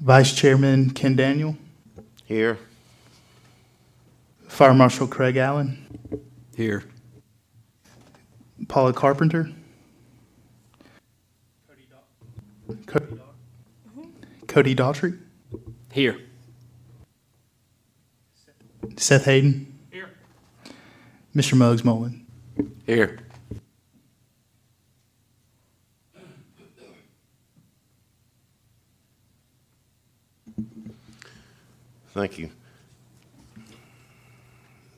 Vice Chairman Ken Daniel, Here. Fire Marshal Craig Allen, Here. Paula Carpenter, Cody Daughtry, Here. Seth Hayden, Here. Mr. Muggs Mullen. Here. Thank you.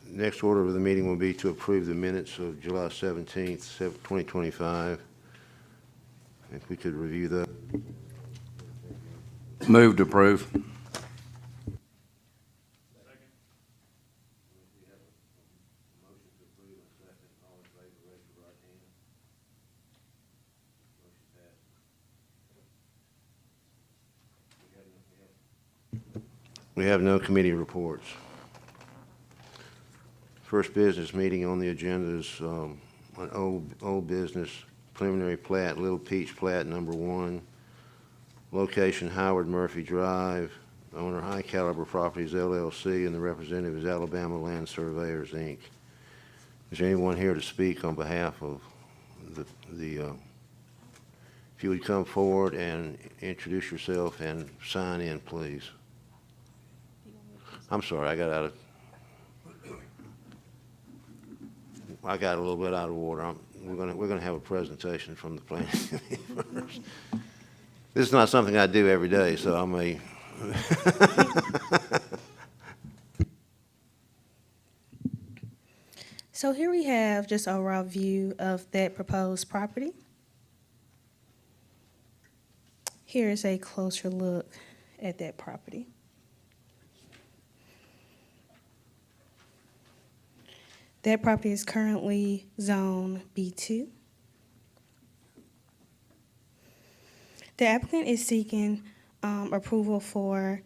Next order of the meeting will be to approve the minutes of July 17th, 2025. If we could review that. Move to approve. We have no committee reports. First business meeting on the agenda is an old business preliminary plat, Little Peach Plat number 1. Location Howard Murphy Drive. Owner High Caliber Properties LLC, and the representative is Alabama Land Surveyors Inc. Is there anyone here to speak on behalf of if you would come forward and introduce yourself and sign in, please. I'm sorry, I got a little bit out of order. We're gonna have a presentation from the planning committee first. This is not something I do every day, so I may. So here we have just an overall view of that proposed property. Here's a closer look at that property. That property is currently zone B2. The applicant is seeking approval for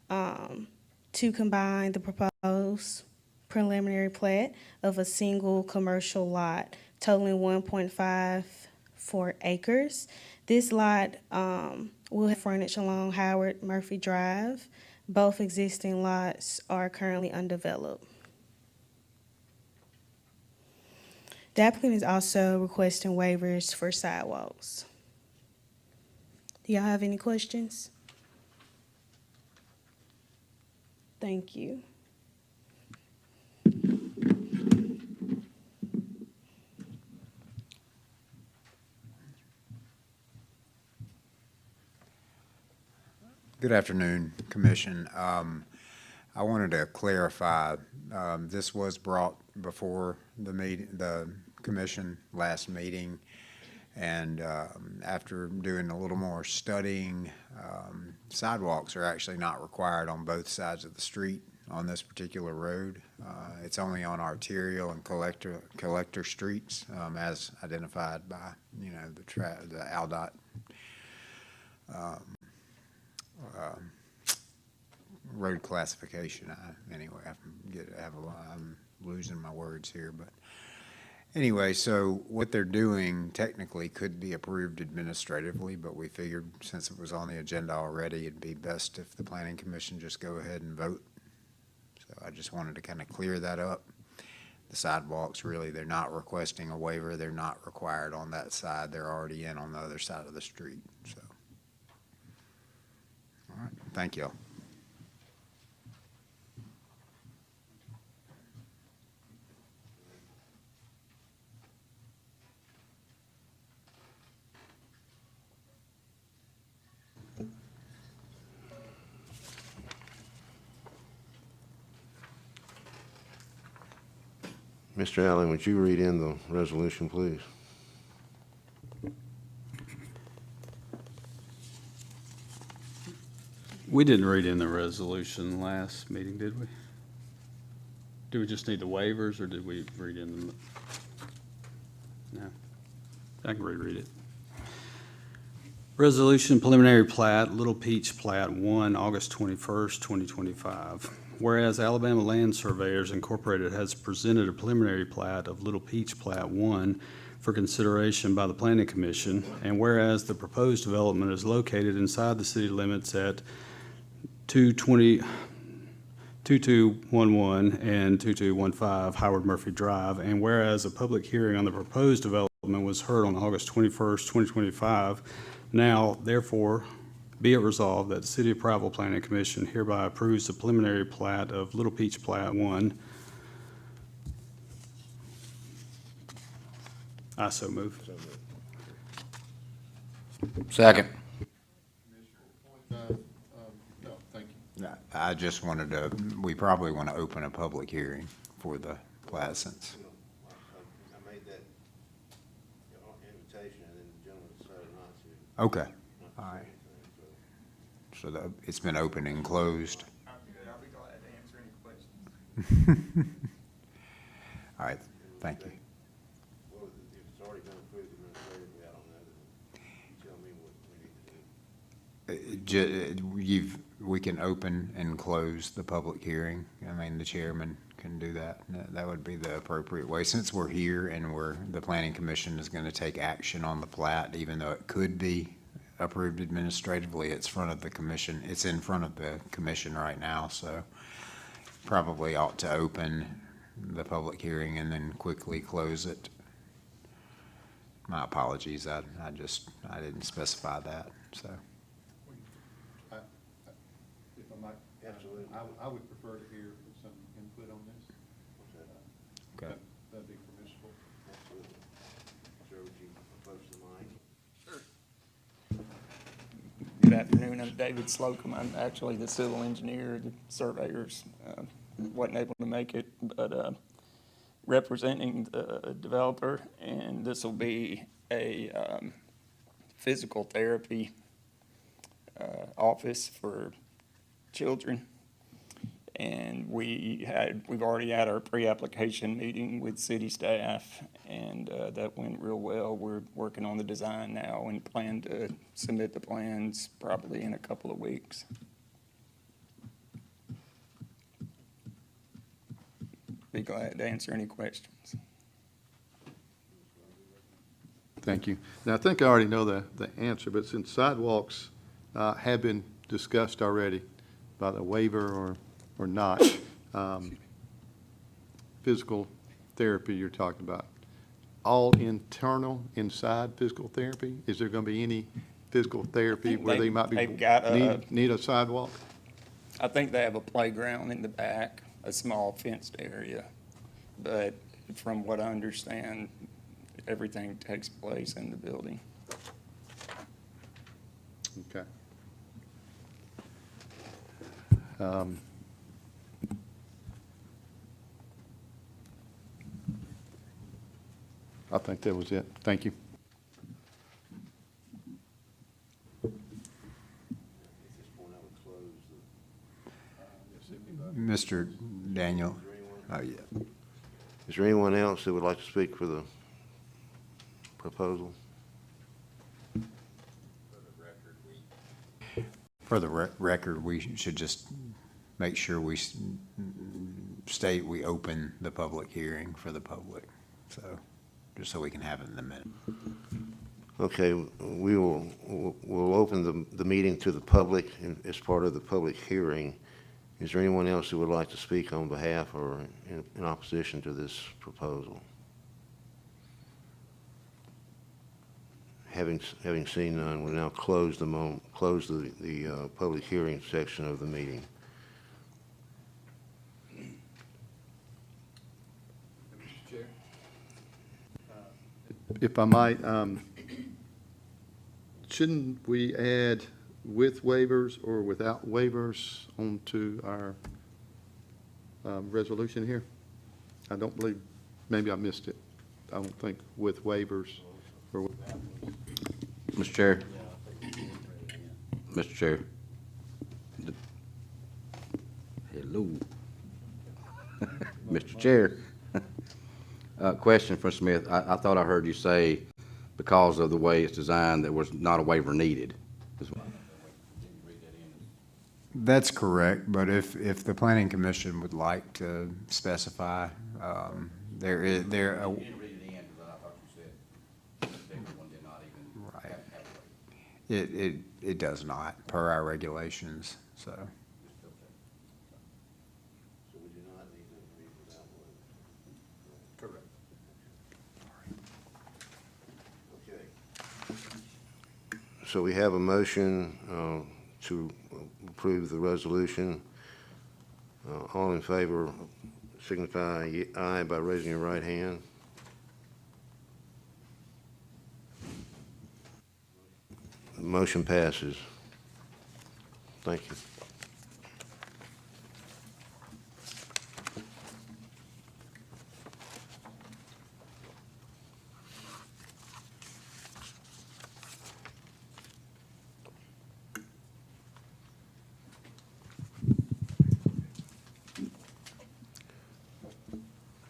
to combine the proposed preliminary plat of a single commercial lot totaling 1.54 acres. This lot will have frontage along Howard Murphy Drive. Both existing lots are currently undeveloped. The applicant is also requesting waivers for sidewalks. Do y'all have any questions? Thank you. Good afternoon, Commission. I wanted to clarify, this was brought before the Commission last meeting, and after doing a little more studying, sidewalks are actually not required on both sides of the street on this particular road. It's only on arterial and collector streets, as identified by, the ALDOT road classification. I'm losing my words here, but anyway, so what they're doing technically could be approved administratively, but we figured since it was on the agenda already, it'd be best if the Planning Commission just go ahead and vote. So I just wanted to kind of clear that up. The sidewalks, really, they're not requesting a waiver. They're not required on that side. They're already in on the other side of the street. So, all right, thank you all. Mr. Allen, would you read in the resolution, please? We didn't read in the resolution last meeting, did we? Do we just need the waivers, or did we read in them? No. I can reread it. Resolution preliminary plat, Little Peach Plat 1, August 21st, 2025. Whereas Alabama Land Surveyors Incorporated has presented a preliminary plat of Little Peach Plat 1 for consideration by the Planning Commission, and whereas the proposed development is located inside the city limits at 2211 and 2215 Howard Murphy Drive, and whereas a public hearing on the proposed development was heard on August 21st, 2025, now therefore be it resolved that the City of Prattville Planning Commission hereby approves the preliminary plat of Little Peach Plat 1. I so move. Second. No, thank you. I just wanted to, we probably want to open a public hearing for the plat since. I made that invitation, and then the gentleman decided not to. Okay, not to all say right. anything, so. So it's been open and closed. I'll be glad to answer any questions. All right, thank you. Well, if it's already been approved administratively, I don't know, then you tell me what we need to do. We can open and close the public hearing. I mean, the chairman can do that. That would be the appropriate way. Since we're here and the planning commission is going to take action on the plat, even though it could be approved administratively, it's in front of the commission right now, so probably ought to open the public hearing and then quickly close it. My apologies. I didn't specify that, so. If I might. Absolutely. I would prefer to hear some input on this. Okay. That'd be permissible. Absolutely. Sir, would you approach the mic? Good afternoon, I'm David Slocum. I'm actually the civil engineer. The surveyors wasn't able to make it, but representing the developer, and this will be a physical therapy office for children. And we've already had our pre-application meeting with city staff, and that went real well. We're working on the design now and plan to submit the plans probably in a couple of weeks. Be glad to answer any questions. Thank you. Now, I think I already know the answer, but since sidewalks have been discussed already by the waiver or not, physical therapy you're talking about, all internal, inside physical therapy? Is there going to be any physical therapy where they might be, they've got need a sidewalk? I think they have a playground in the back, a small fenced area. But from what I understand, everything takes place in the building. Okay. I think that was it. Thank you. At this point, I would close the. Mr. Daniel? Oh, yeah. Is there anyone else that would like to speak for the proposal? For the record, we should just make sure we state we open the public hearing for the public, so, just so we can have it in the minute. Okay, we'll open the meeting to the public as part of the public hearing. Is there anyone else who would like to speak on behalf or in opposition to this proposal? Having seen none, we'll now close the public hearing section of the meeting. If I might, shouldn't we add with waivers or without waivers onto our resolution here? I don't believe, maybe I missed it. I don't think with waivers or without. Mr. Chair. Mr. Chair. Hello. Mr. Chair. Question for Smith. I thought I heard you say because of the way it's designed, there was not a waiver needed. That's correct, but if the planning commission would like to specify, there is, right. It does not, per our regulations, so So we have a motion to approve the resolution. All in favor signify aye by raising your right hand. The motion passes. Thank you.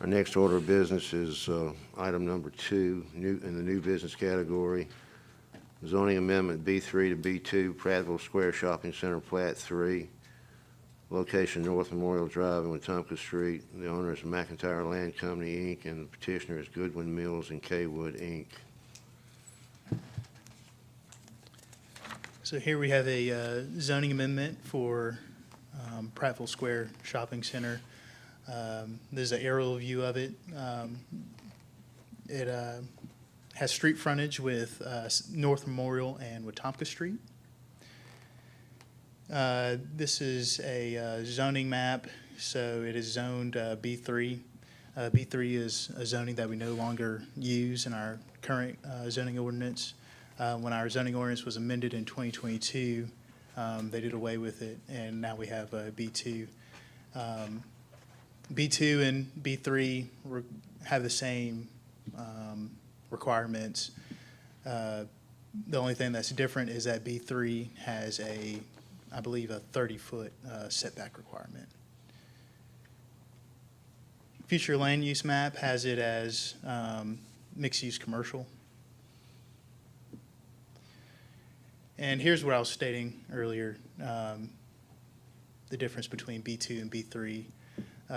Our next order of business is item number 2, in the new business category. Zoning amendment B3 to B2, Prattville Square Shopping Center, Plat 3. Location North Memorial Drive and Wetumpka Street. The owner is McIntyre Land Company, Inc., and the petitioner is Goodwin Mills and Kaywood, Inc. So here we have a zoning amendment for Prattville Square Shopping Center. There's an aerial view of it. It has street frontage with North Memorial and Wetumpka Street. This is a zoning map, so it is zoned B3. B3 is a zoning that we no longer use in our current zoning ordinance. When our zoning ordinance was amended in 2022, they did away with it, and now we have B2. B2 and B3 have the same requirements. The only thing that's different is that B3 has I believe, a 30-foot setback requirement. Future land use map has it as mixed-use commercial. And here's what I was stating earlier, the difference between B2 and B3.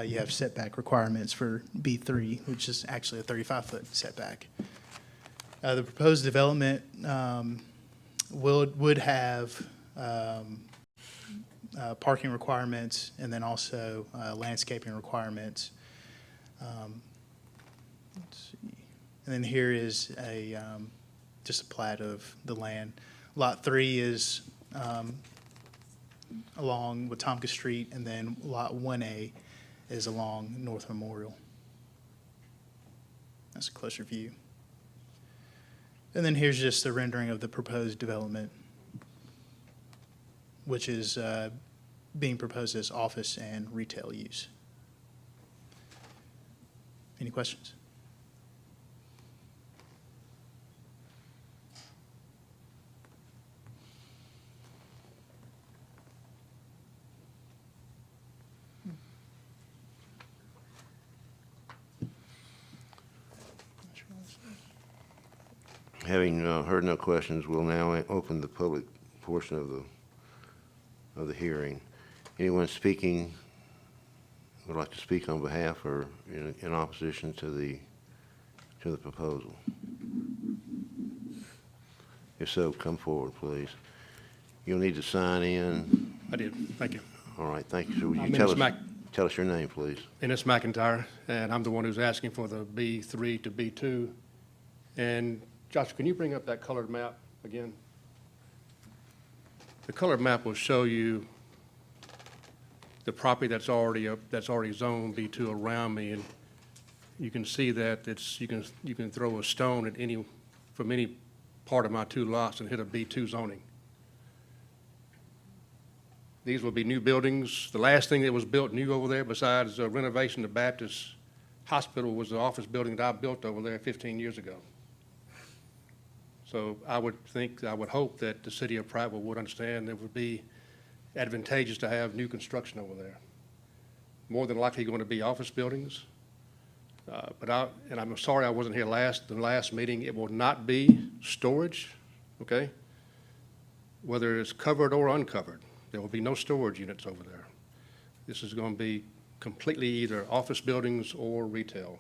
You have setback requirements for B3, which is actually a 35-foot setback. The proposed development would have parking requirements and then also landscaping requirements. Let's see. And then here is just a plat of the land. Lot 3 is along Wetumpka Street, and then Lot 1A is along North Memorial. That's a closer view. And then here's just the rendering of the proposed development, which is being proposed as office and retail use. Any questions? Having heard no questions, we'll now open the public portion of the hearing. Anyone speaking would like to speak on behalf or in opposition to the proposal? If so, come forward, please. You'll need to sign in. I did, thank you. All right, thank you. So will I'm you tell us your name, please? Ennis McIntyre, and I'm the one who's asking for the B3 to B2. And Josh, can you bring up that colored map again? The colored map will show you the property that's already zoned B2 around me, and you can see that you can throw a stone from any part of my 2 lots and hit a B2 zoning. These will be new buildings. The last thing that was built new over there, besides renovation of Baptist Hospital, was the office building that I built over there 15 years ago. So I would hope that the city of Prattville would understand it would be advantageous to have new construction over there. More than likely going to be office buildings. And I'm sorry I wasn't here the last meeting. It will not be storage, okay? Whether it's covered or uncovered, there will be no storage units over there. This is going to be completely either office buildings or retail.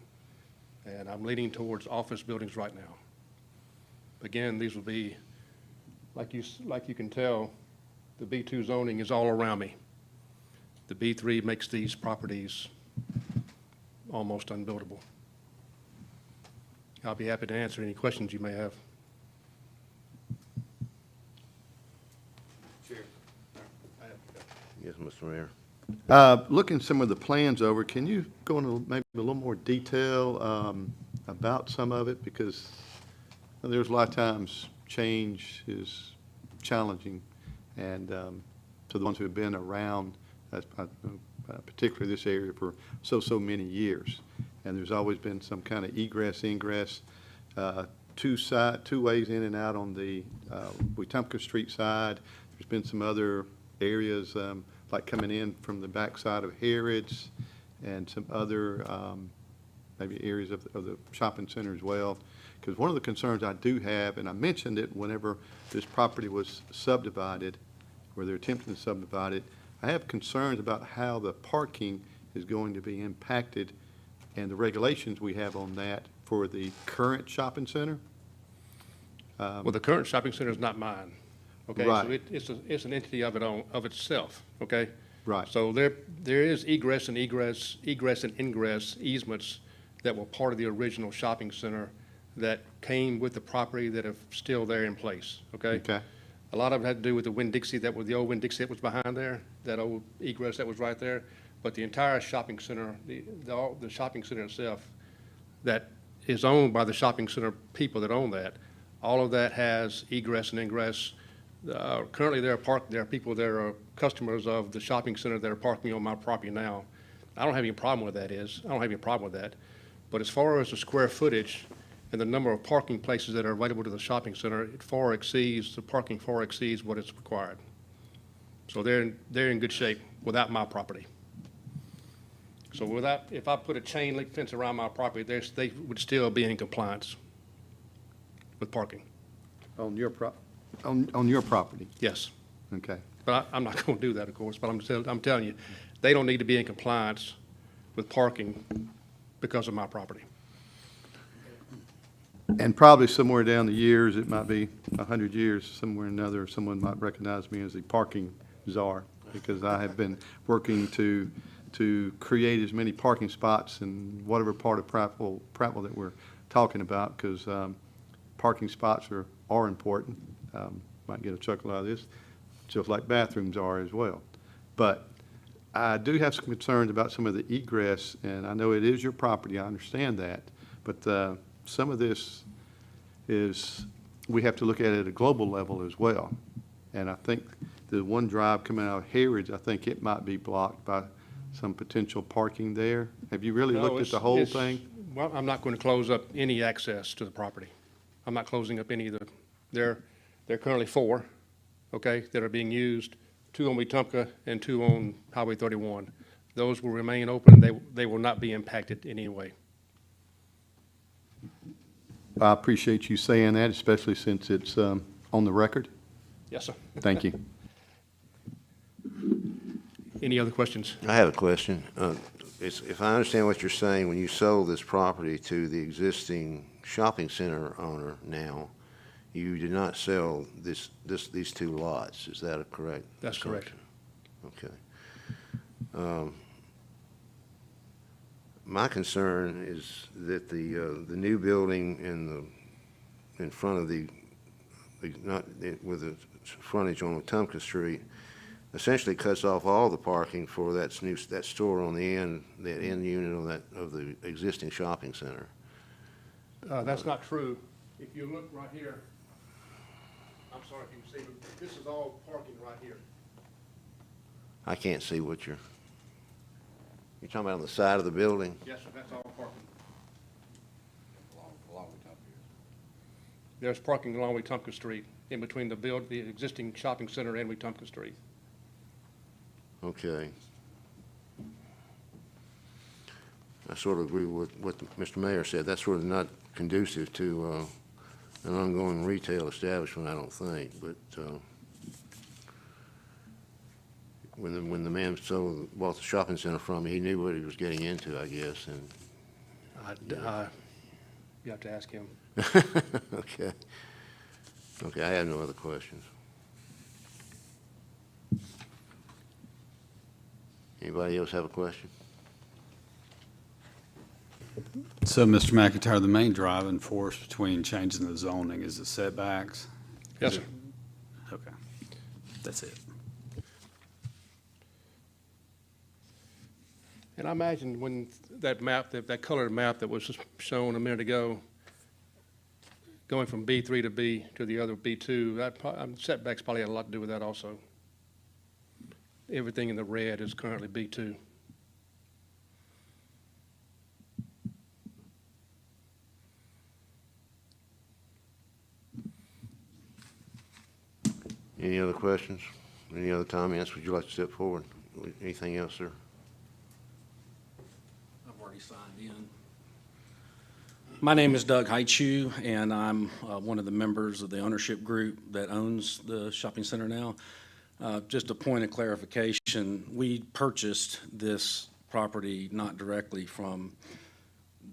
And I'm leaning towards office buildings right now. Again, these will be, like you can tell, the B2 zoning is all around me. The B3 makes these properties almost unbuildable. I'll be happy to answer any questions you may have. Yes, Mr. Mayor. Looking some of the plans over, can you go into maybe a little more detail about some of it? Because there's a lot of times change is challenging, and to the ones who have been around, particularly this area for so many years. And there's always been some kind of egress, ingress, two ways in and out on the Wetumpka Street side. There's been some other areas like coming in from the backside of Harrods and some other maybe areas of the shopping center as well. Because one of the concerns I do have, and I mentioned it whenever this property was subdivided, where they're attempting to subdivide it, I have concerns about how the parking is going to be impacted and the regulations we have on that for the current shopping center. Well, the current shopping center is not mine, okay? So Right. it's an entity of itself, okay? Right. So there is egress and ingress easements that were part of the original shopping center that came with the property that are still there in place, okay? Okay. A lot of it had to do with the Winn-Dixie, the old Winn-Dixie that was behind there, that old egress that was right there. But the entire shopping center, the shopping center itself, that is owned by the shopping center people that own that, all of that has egress and ingress. Currently, there are people that are customers of the shopping center that are parking on my property now. I don't have any problem with that. I don't have any problem with that. But as far as the square footage and the number of parking places that are available to the shopping center, the parking far exceeds what is required. So they're in good shape without my property. So if I put a chain link fence around my property, they would still be in compliance with parking. On your on your property? Yes. Okay. But I'm not going to do that, of course, but I'm telling you, they don't need to be in compliance with parking because of my property. And probably somewhere down the years, it might be 100 years, somewhere or another, someone might recognize me as the parking czar, because I have been working to create as many parking spots in whatever part of Prattville that we're talking about, because parking spots are important. Might get a chuckle out of this, just like bathrooms are as well. But I do have some concerns about some of the egress, and I know it is your property, I understand that, but some of this is, we have to look at it at a global level as well. And I think the one drive coming out of Harrods, I think it might be blocked by some potential parking there. Have you really No, looked at the whole it's- thing? Well, I'm not going to close up any access to the property. I'm not closing up any of there are currently 4, okay, that are being used, 2 on Wetumpka and 2 on Highway 31. Those will remain open. They will not be impacted in any way. I appreciate you saying that, especially since it's on the record. Yes, sir. Thank you. Any other questions? I have a question. If I understand what you're saying, when you sold this property to the existing shopping center owner now, you did not sell these 2 lots. Is that correct? That's correct. Okay. My concern is that the new building in front of with the frontage on Wetumpka Street essentially cuts off all the parking for that store on the end, that end unit of the existing shopping center. That's not true. If you look right here, I'm sorry if you can see, but this is all parking right here. I can't see what you're talking about on the side of the building? Yes, sir, that's all parking. There's parking along Wetumpka Street, in between the existing shopping center and Wetumpka Street. Okay. I sort of agree with what Mr. Mayor said. That's sort of not conducive to an ongoing retail establishment, I don't think. But when the man bought the shopping center from me, he knew what he was getting into, I guess. And You have to ask him. okay. Okay, I have no other questions. Anybody else have a question? So, Mr. McIntyre, the main driving force between changing the zoning is the setbacks? Yes, sir. Okay, that's it. And I imagine when that map, that colored map that was shown a minute ago, going from B3 to B to the other B2, setbacks probably had a lot to do with that also. Everything in the red is currently B2. Any other questions? Any other comments? Would you like to step forward? Anything else, sir? I've already signed in. My name is Doug Haichu, and I'm one of the members of the ownership group that owns the shopping center now. Just a point of clarification, we purchased this property not directly from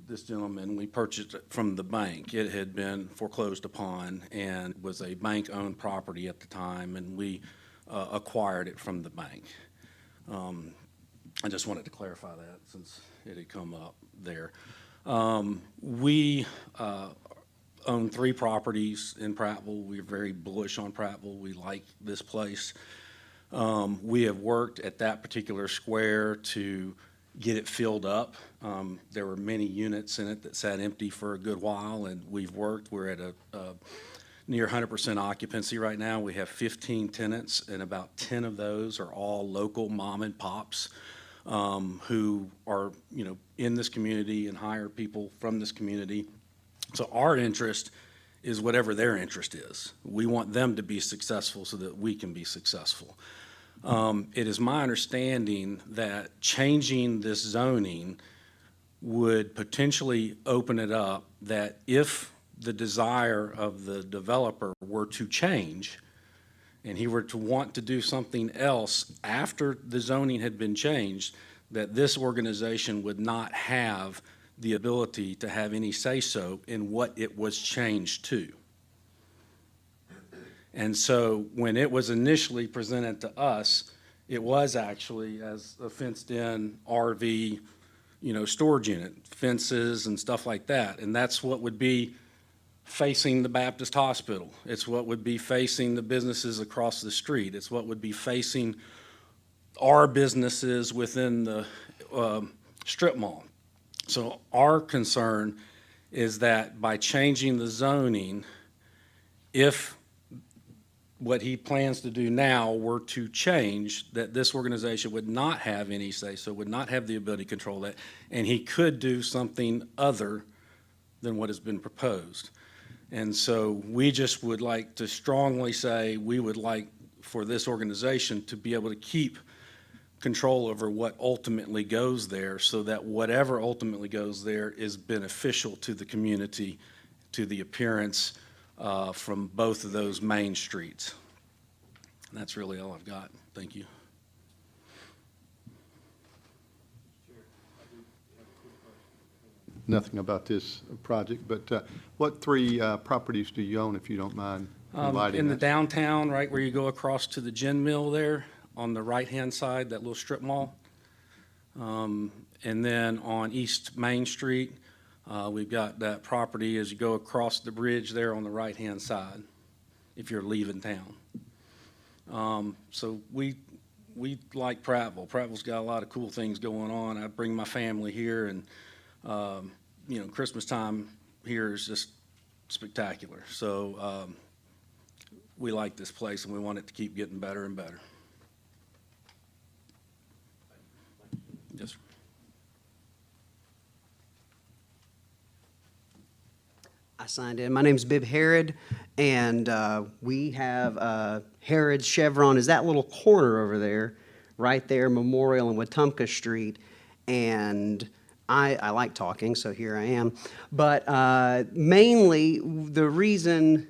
this gentleman. We purchased it from the bank. It had been foreclosed upon and was a bank-owned property at the time, and we acquired it from the bank. I just wanted to clarify that since it had come up there. We own 3 properties in Prattville. We're very bullish on Prattville. We like this place. We have worked at that particular square to get it filled up. There were many units in it that sat empty for a good while, and we've worked. We're at a near 100% occupancy right now. We have 15 tenants, and about 10 of those are all local mom and pops who are, in this community and hire people from this community. So our interest is whatever their interest is. We want them to be successful so that we can be successful. It is my understanding that changing this zoning would potentially open it up that if the desire of the developer were to change and he were to want to do something else after the zoning had been changed, that this organization would not have the ability to have any say-so in what it was changed to. And so when it was initially presented to us, it was actually as a fenced-in RV, storage unit, fences and stuff like that. And that's what would be facing the Baptist Hospital. It's what would be facing the businesses across the street. It's what would be facing our businesses within the strip mall. So our concern is that by changing the zoning, if what he plans to do now were to change, that this organization would not have any say, so would not have the ability to control that, and he could do something other than what has been proposed. And so we just would like to strongly say we would like for this organization to be able to keep control over what ultimately goes there so that whatever ultimately goes there is beneficial to the community, to the appearance from both of those main streets. And that's really all I've got. Thank you. Nothing about this project, but what 3 properties do you own, if you don't mind enlightening In the us? downtown, right where you go across to the gin mill there, on the right-hand side, that little strip mall. And then on East Main Street, we've got that property as you go across the bridge there on the right-hand side, if you're leaving town. So we like Prattville. Prattville's got a lot of cool things going on. I bring my family here, and Christmas time here is just spectacular. So we like this place, and we want it to keep getting better and better. Yes, sir. I signed in. My name's Bib Herod, and we have Herod's Chevron is that little corner over there, right there, Memorial and Wetumpka Street. And I like talking, so here I am. But mainly, the reason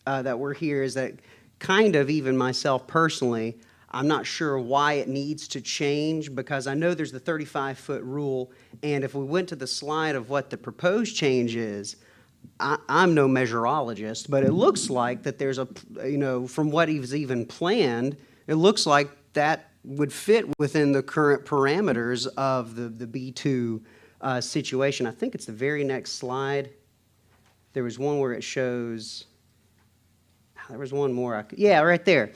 that we're here is that kind of even myself personally, I'm not sure why it needs to change, because I know there's the 35-foot rule, and if we went to the slide of what the proposed change is, I'm no measurologist, but it looks like that there's a, from what he's even planned, it looks like that would fit within the current parameters of the B2 situation. I think it's the very next slide. There was one where it shows, there was one more. Yeah, right there.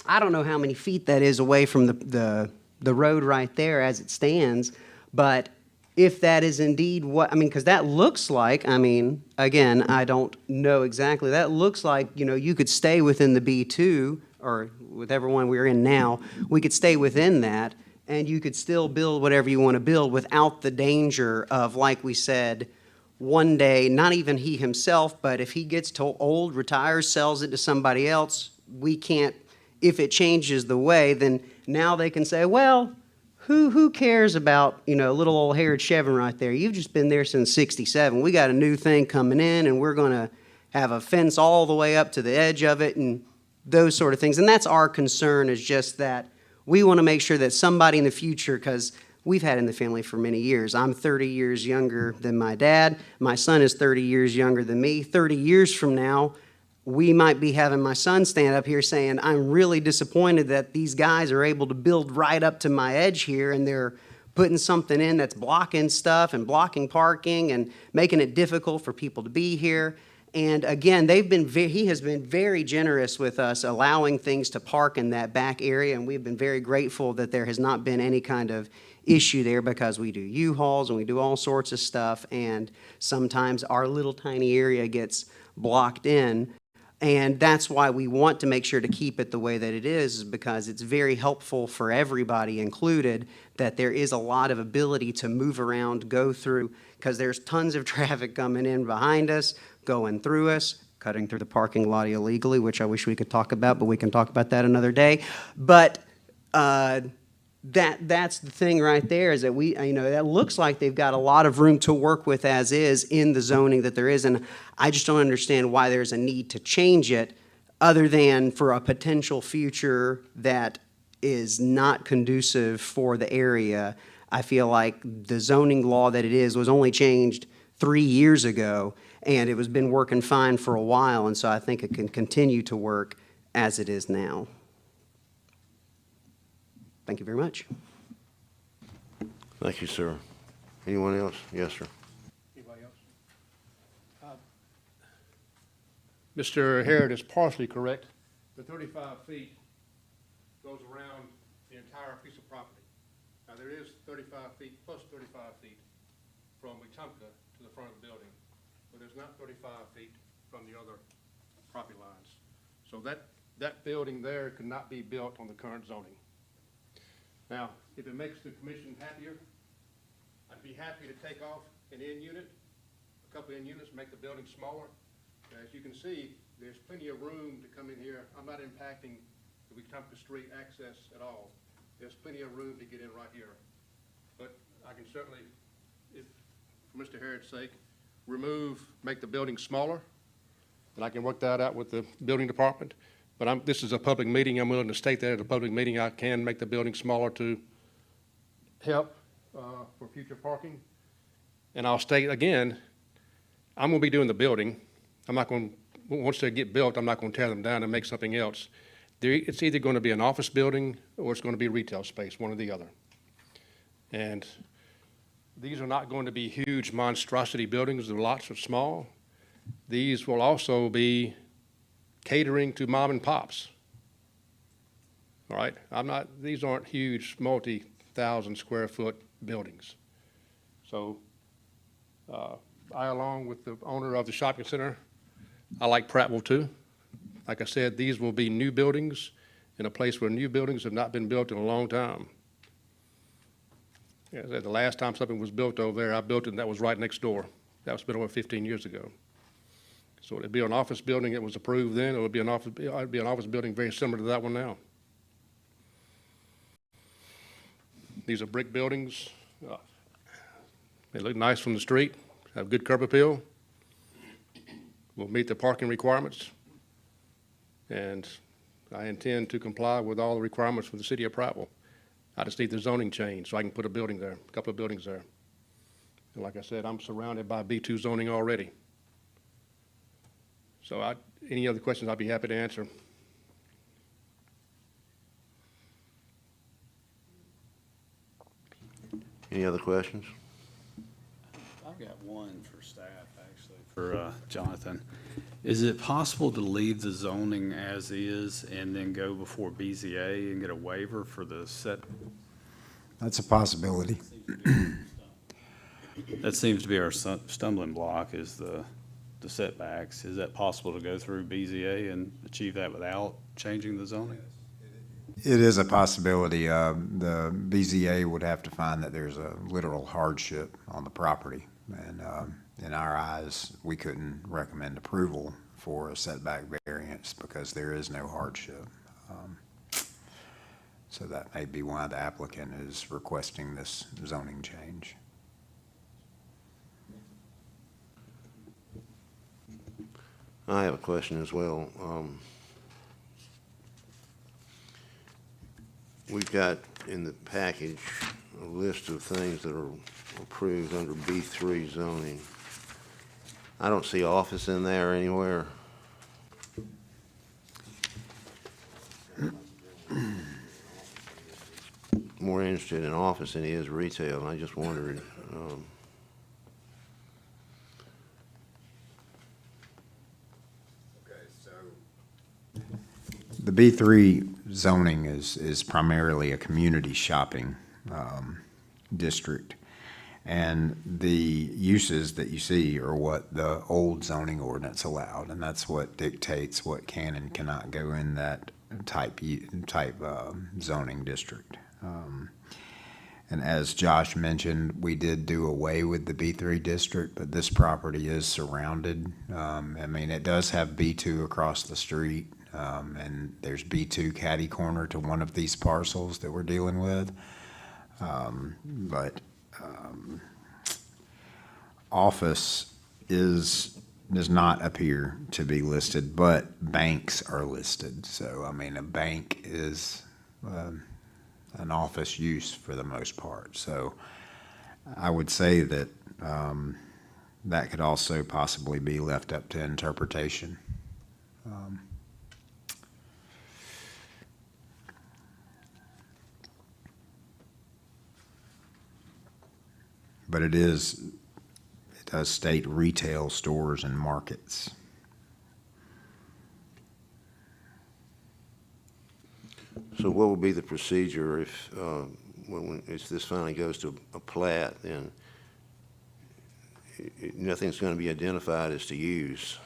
I don't know how many feet that is away from the the road right there as it stands. But if that is indeed what, I mean, because that looks like, I mean, again, I don't know exactly. That looks like, you know, you could stay within the B2 or whichever one we're in now. We could stay within that, and you could still build whatever you want to build without the danger of, like we said, one day, not even he himself, but if he gets too old, retires, sells it to somebody else, we can't, if it changes the way, then now they can say, well, who cares about, you know, little old Herod Chevron right there? You've just been there since '67. We got a new thing coming in, and we're going to have a fence all the way up to the edge of it and those sort of things. And that's our concern, is just that we want to make sure that somebody in the future, because we've had in the family for many years. I'm 30 years younger than my dad. My son is 30 years younger than me. 30 years from now, we might be having my son stand up here saying, I'm really disappointed that these guys are able to build right up to my edge here, and they're putting something in that's blocking stuff and blocking parking and making it difficult for people to be here. And again, he has been very generous with us, allowing things to park in that back area, and we've been very grateful that there has not been any kind of issue there, because we do U-Hauls and we do all sorts of stuff, and sometimes our little tiny area gets blocked in. And that's why we want to make sure to keep it the way that it is, because it's very helpful for everybody included, that there is a lot of ability to move around, go through, because there's tons of traffic coming in behind us, going through us, cutting through the parking lot illegally, which I wish we could talk about, but we can talk about that another day. But that's the thing right there, is that we, you know, that looks like they've got a lot of room to work with as is in the zoning that there is, and I just don't understand why there's a need to change it, other than for a potential future that is not conducive for the area. I feel like the zoning law that it is was only changed 3 years ago, and it was been working fine for a while, and so I think it can continue to work as it is now. Thank you very much. Thank you, sir. Anyone else? Yes, sir. Anybody else? Mr. Harrod is partially correct. The 35 feet goes around the entire piece of property. Now, there is 35 feet plus 35 feet from Wetumpka to the front of the building, but there's not 35 feet from the other property lines. So that building there could not be built on the current zoning. Now, if it makes the commission happier, I'd be happy to take off an end unit, a couple end units, make the building smaller. As you can see, there's plenty of room to come in here. I'm not impacting the Wetumpka Street access at all. There's plenty of room to get in right here. But I can certainly, if, for Mr. Harrod's sake, make the building smaller, and I can work that out with the building department. But this is a public meeting. I'm willing to state that at a public meeting, I can make the building smaller to help for future parking. And I'll state again, I'm going to be doing the building. I'm not going to, once they get built, I'm not going to tear them down and make something else. It's either going to be an office building or it's going to be retail space, one or the other. And these are not going to be huge monstrosity buildings. The lots are small. These will also be catering to mom and pops. All right, these aren't huge multi-thousand square foot buildings. So I, along with the owner of the shopping center, I like Prattville too. Like I said, these will be new buildings in a place where new buildings have not been built in a long time. Yeah, the last time something was built over there, I built it, and that was right next door. That was been over 15 years ago. So it'd be an office building that was approved then. It would be an office building very similar to that one now. These are brick buildings. They look nice from the street, have good curb appeal, will meet the parking requirements, and I intend to comply with all the requirements for the city of Prattville. I just need the zoning change so I can put a building there, a couple of buildings there. And like I said, I'm surrounded by B2 zoning already. So any other questions, I'd be happy to answer. Any other questions? I've got one for staff, actually, for Jonathan. Is it possible to leave the zoning as is and then go before BZA and get a waiver for the That's a possibility. That seems to be our stumbling block is the setbacks. Is that possible to go through BZA and achieve that without changing the zoning? It is a possibility. The BZA would have to find that there's a literal hardship on the property. And in our eyes, we couldn't recommend approval for a setback variance because there is no hardship. So that may be why the applicant is requesting this zoning change. I have a question as well. We've got in the package a list of things that are approved under B3 zoning. I don't see office in there anywhere. More interested in office than he is retail, and I just wondered, The B3 zoning is primarily a community shopping district. And the uses that you see are what the old zoning ordinance allowed, and that's what dictates what can and cannot go in that type zoning district. And as Josh mentioned, we did do away with the B3 district, but this property is surrounded. I mean, it does have B2 across the street, and there's B2 catty corner to one of these parcels that we're dealing with. But office does not appear to be listed, but banks are listed. So, I mean, a bank is an office use for the most part. So I would say that that could also possibly be left up to interpretation. But it does state retail stores and markets. so what will be the procedure if this finally goes to a plat, then nothing's going to be identified as to use?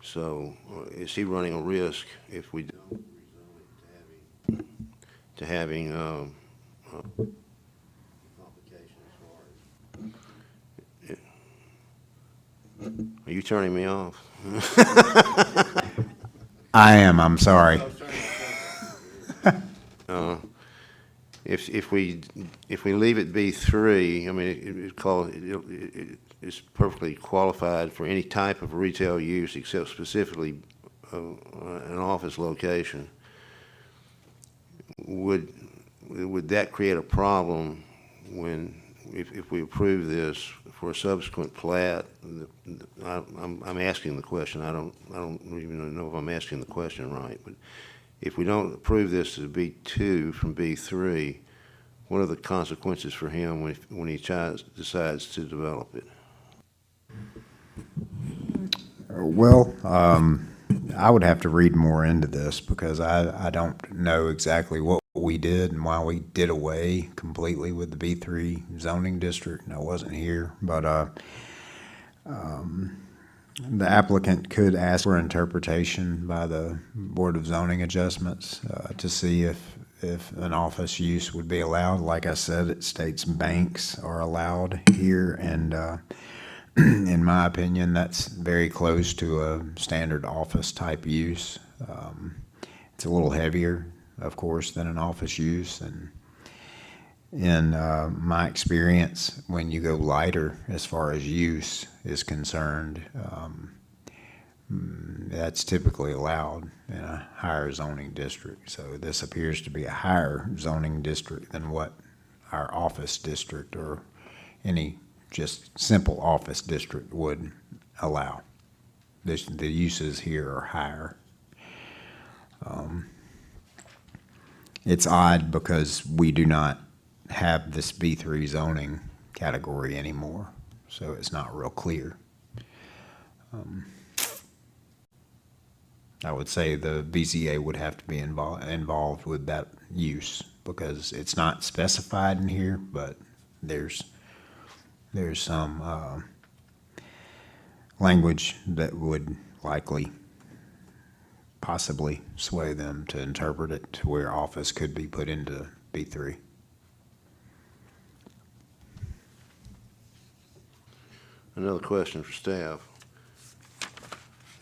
So is he running a risk if we don't rezone it to having complications as far as Are you turning me off? I am, I'm sorry. If we leave it B3, I mean, it's perfectly qualified for any type of retail use except specifically an office location. Would that create a problem if we approve this for a subsequent plat? I'm asking the question. I don't even know if I'm asking the question right. But if we don't approve this as B2 from B3, what are the consequences for him when he decides to develop it? Well, I would have to read more into this because I don't know exactly what we did and why we did away completely with the B3 zoning district. And I wasn't here, but the applicant could ask for interpretation by the Board of Zoning Adjustments to see if an office use would be allowed. Like I said, it states banks are allowed here, and in my opinion, that's very close to a standard office type use. It's a little heavier, of course, than an office use, and in my experience, when you go lighter as far as use is concerned, that's typically allowed in a higher zoning district. So this appears to be a higher zoning district than what our office district or any just simple office district would allow. The uses here are higher. It's odd because we do not have this B3 zoning category anymore, so it's not real clear. I would say the BZA would have to be involved with that use because it's not specified in here, but there's some language that would likely possibly sway them to interpret it to where office could be put into B3. Another question for staff.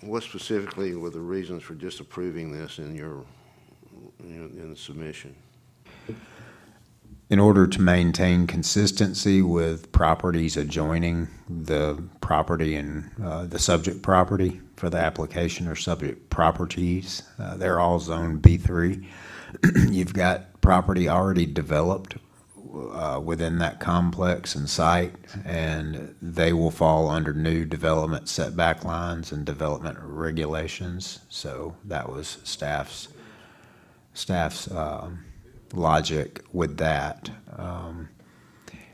What specifically were the reasons for disapproving this in in the submission? In order to maintain consistency with properties adjoining the property and the subject property for the application or subject properties, they're all zoned B3. You've got property already developed within that complex and site, and they will fall under new development setback lines and development regulations. So that was staff's logic with that.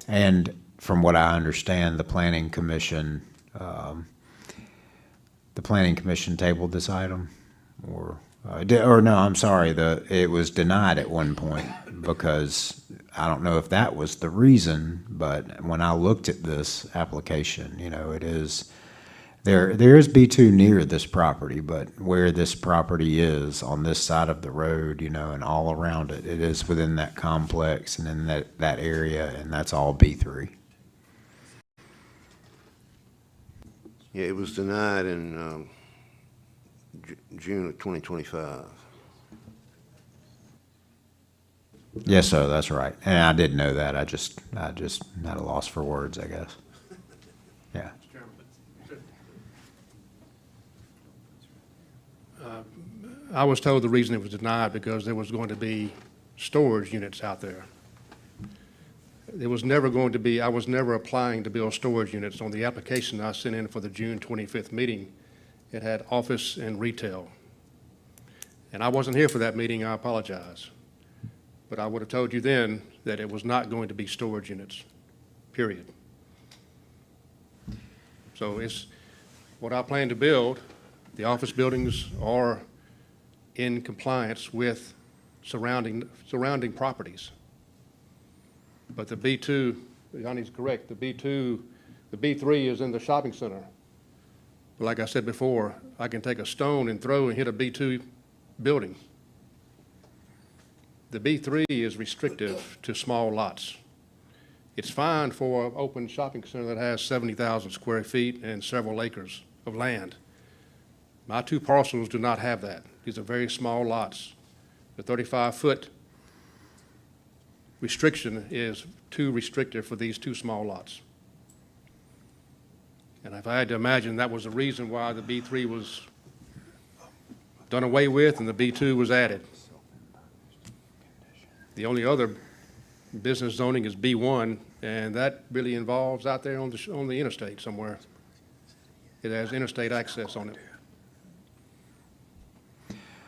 And from what I understand, the Planning Commission tabled this item, or no, I'm sorry, it was denied at one point, because I don't know if that was the reason, but when I looked at this application, it is, there is B2 near this property, but where this property is on this side of the road, and all around it, it is within that complex and in that area, and that's all B3. Yeah, it was denied in June of 2025. Yes, sir, that's right. And I did know that. I just had a loss for words, I guess. Yeah. I was told the reason it was denied because there was going to be storage units out there. There was never going to be, I was never applying to build storage units. On the application I sent in for the June 25th meeting, it had office and retail. And I wasn't here for that meeting, I apologize. But I would have told you then that it was not going to be storage units, period. So it's what I plan to build. The office buildings are in compliance with surrounding properties. But the B2, Yanni's correct, the B3 is in the shopping center. But like I said before, I can take a stone and throw and hit a B2 building. The B3 is restrictive to small lots. It's fine for an open shopping center that has 70,000 square feet and several acres of land. My two parcels do not have that. These are very small lots. The 35-foot restriction is too restrictive for these two small lots. And if I had to imagine, that was the reason why the B3 was done away with and the B2 was added. The only other business zoning is B1, and that really involves out there on the interstate somewhere. It has interstate access on it.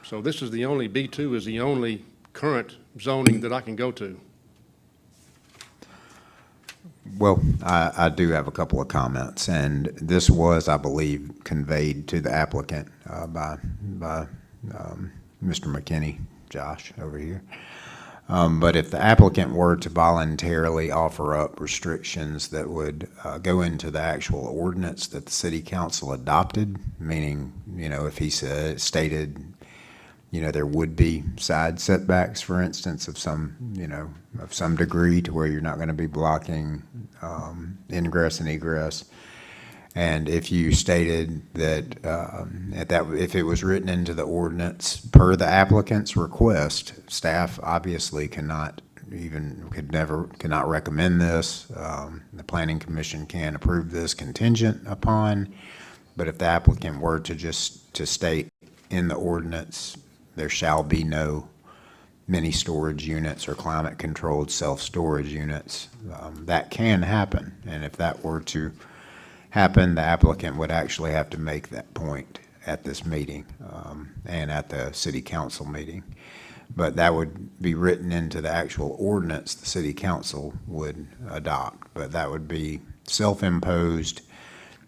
So this is the only, B2 is the only current zoning that I can go to. Well, I do have a couple of comments, and this was, I believe, conveyed to the applicant by Mr. McKinney, Josh, over here. But if the applicant were to voluntarily offer up restrictions that would go into the actual ordinance that the city council adopted, meaning, if he stated, there would be side setbacks, for instance, of some degree to where you're not going to be blocking ingress and egress. And if you stated that, if it was written into the ordinance per the applicant's request, staff obviously cannot recommend this. The Planning Commission can approve this contingent upon, but if the applicant were to state in the ordinance, there shall be no mini storage units or climate-controlled self-storage units, that can happen. And if that were to happen, the applicant would actually have to make that point at this meeting and at the city council meeting. But that would be written into the actual ordinance the city council would adopt. But that would be self-imposed,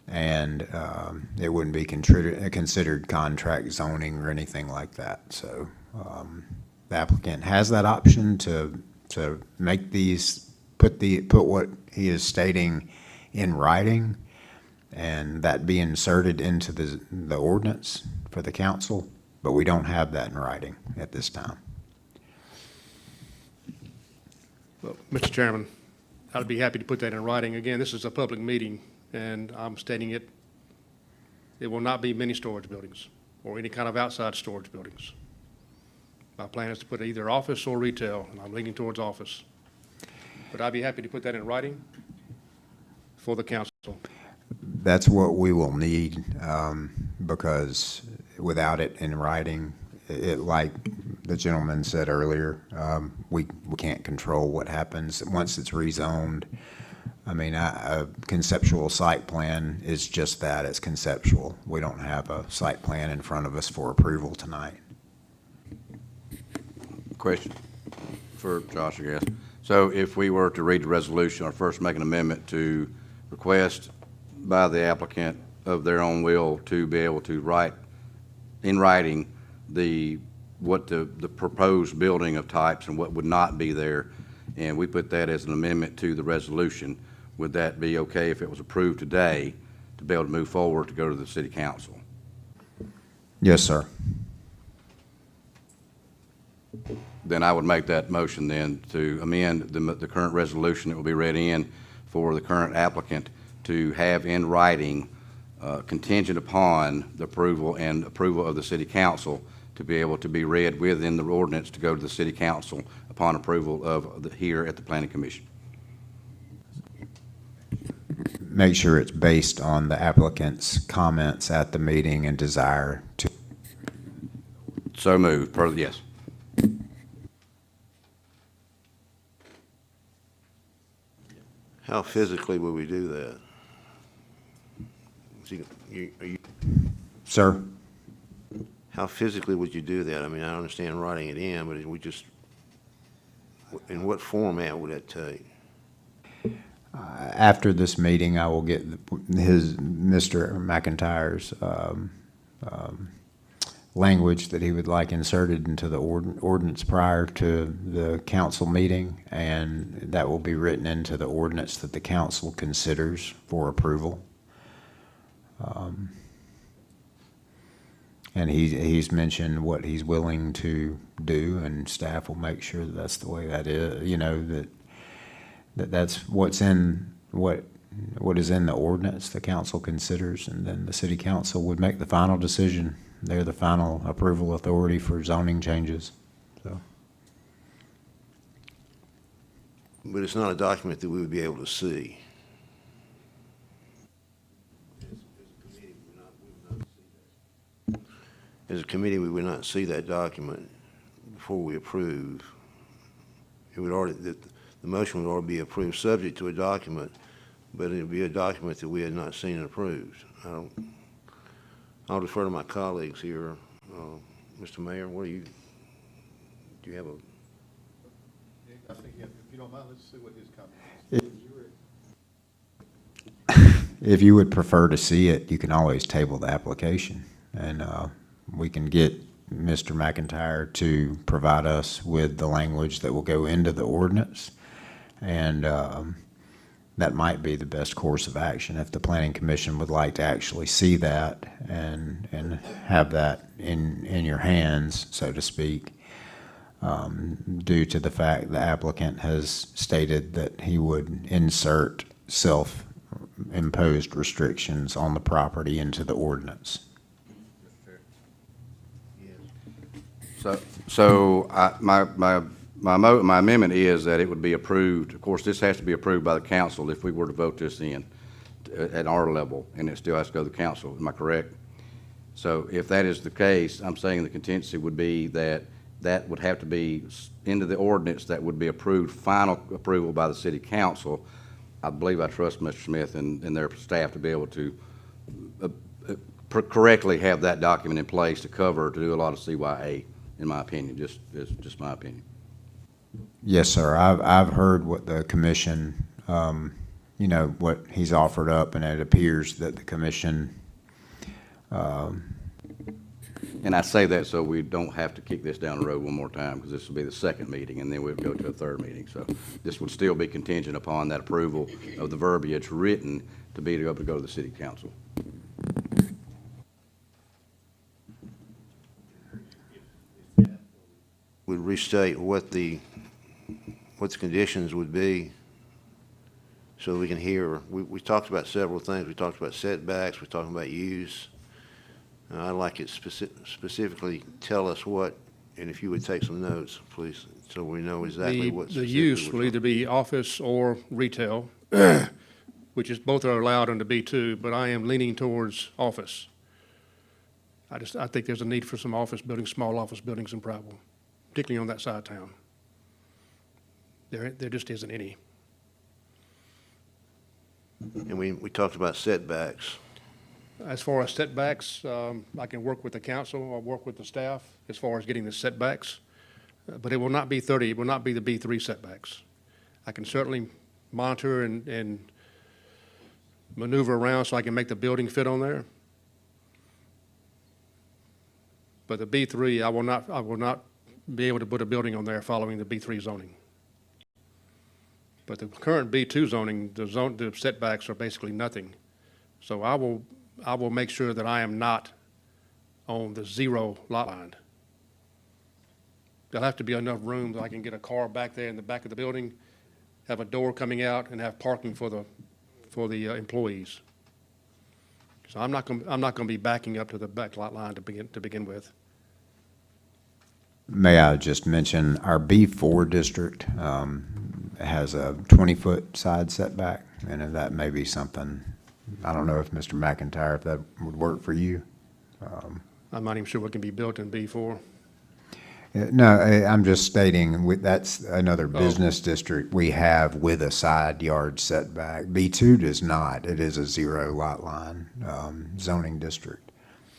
and it wouldn't be considered contract zoning or anything like that. So the applicant has that option to make these, put what he is stating in writing, and that be inserted into the ordinance for the council, but we don't have that in writing at this time. Well, Mr. Chairman, I'd be happy to put that in writing. Again, this is a public meeting, and I'm stating it. It will not be mini storage buildings or any kind of outside storage buildings. My plan is to put either office or retail, and I'm leaning towards office. But I'd be happy to put that in writing for the council. That's what we will need, because without it in writing, like the gentleman said earlier, we can't control what happens once it's rezoned. I mean, a conceptual site plan is just that, it's conceptual. We don't have a site plan in front of us for approval tonight. Question for Josh, I guess. So if we were to read the resolution or first make an amendment to request by the applicant of their own will to be able to write in writing what the proposed building of types and what would not be there, and we put that as an amendment to the resolution, would that be okay if it was approved today to be able to move forward to go to the city council? Yes, sir. Then I would make that motion then to amend the current resolution that will be read in for the current applicant to have in writing, contingent upon the approval of the city council, to be able to be read within the ordinance to go to the city council upon approval of here at the planning commission. Make sure it's based on the applicant's comments at the meeting and desire to. So moved, yes. How physically would we do that? Sir? How physically would you do that? I mean, I understand writing it in, but we just, in what format would that take? After this meeting, I will get Mr. McIntyre's language that he would like inserted into the ordinance prior to the council meeting, and that will be written into the ordinance that the council considers for approval. And he's mentioned what he's willing to do, and staff will make sure that that's the way that is, that's what's in, what is in the ordinance the council considers, and then the city council would make the final decision. They're the final approval authority for zoning changes, so. But it's not a document that we would be able to see. As a committee, we would not see that document before we approve. It would already, the motion would already be approved, subject to a document, but it would be a document that we had not seen and approved. I'll defer to my colleagues here. Mr. Mayor, do you have a? I think if you don't mind, let's see what his comment is. If you would prefer to see it, you can always table the application, and we can get Mr. McIntyre to provide us with the language that will go into the ordinance, and that might be the best course of action if the Planning Commission would like to actually see that and have that in your hands, so to speak, due to the fact the applicant has stated that he would insert self-imposed restrictions on the property into the ordinance. So my amendment is that it would be approved. Of course, this has to be approved by the council if we were to vote this in at our level, and it still has to go to the council. Am I correct? So if that is the case, I'm saying the contingency would be that that would have to be into the ordinance that would be approved, final approval by the city council. I believe I trust Mr. Smith and their staff to be able to correctly have that document in place to do a lot of CYA, in my opinion, just my opinion. Yes, sir. I've heard what the commission, what he's offered up, and it appears that the commission. And And I say that so we don't have to kick this down the road one more time, because this will be the second meeting, and then we'll go to a third meeting. So this would still be contingent upon that approval of the verbiage written to be able to go to the city council. Would restate what the conditions would be, so we can hear. We talked about several things. We talked about setbacks, we talked about use. I'd like it specifically tell us what, and if you would take some notes, please, so we know exactly what. The use will either be office or retail, which is, both are allowed under B2, but I am leaning towards office. I think there's a need for some office buildings, small office buildings in Prattville, particularly on that side of town. There just isn't any. And we talked about setbacks. As far as setbacks, I can work with the council or work with the staff as far as getting the setbacks, but it will not be 30, it will not be the B3 setbacks. I can certainly monitor and maneuver around so I can make the building fit on there. But the B3, I will not be able to put a building on there following the B3 zoning. But the current B2 zoning, the setbacks are basically nothing. So I will make sure that I am not on the 0 lot line. There'll have to be enough room that I can get a car back there in the back of the building, have a door coming out, and have parking for the employees. So I'm not going to be backing up to the back lot line to begin with. May I just mention, our B4 district has a 20-foot side setback, and if that may be something, I don't know if Mr. McIntyre, if that would work for you. I'm not even sure what can be built in B4. No, I'm just stating, that's another business district we have with a side yard setback. B2 does not. It is a 0 lot line zoning district.